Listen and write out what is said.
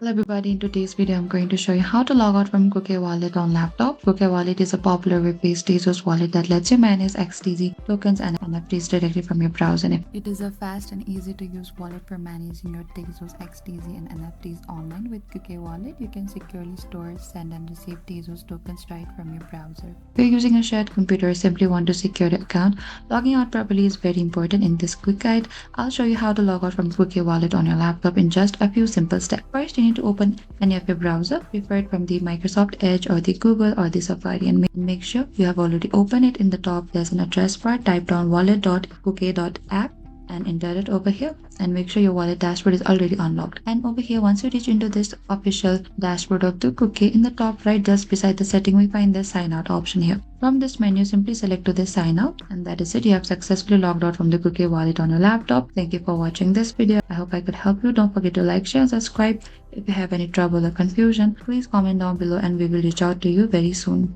Hello everybody, in today's video I'm going to show you how to log out from Kukai Wallet on laptop. Kukai Wallet is a popular web-based Tezos wallet that lets you manage XTZ tokens and NFTs directly from your browser. It is a fast and easy to use wallet for managing your Tezos XTZ and NFTs online. With Kukai Wallet, you can securely store, send and receive Tezos tokens right from your browser. If you're using a shared computer or simply want to secure your account, logging out properly is very important. In this quick guide, I'll show you how to log out from Kukai Wallet on your laptop in just a few simple steps. First, you need to open any of your browser, preferred from the Microsoft Edge or the Google or the Safari, and make sure you have already opened it. In the top, there's an address bar. Type down wallet.kukai.app and enter it over here, and make sure your wallet dashboard is already unlocked. And over here, once you reach into this official dashboard of the Kukai, in the top right just beside the setting, we find the sign out option here. From this menu, simply select to the sign out, and that is it. You have successfully logged out from the Kukai wallet on your laptop. Thank you for watching this video. I hope I could help you. Don't forget to like, share and subscribe. If you have any trouble or confusion, please comment down below and we will reach out to you very soon.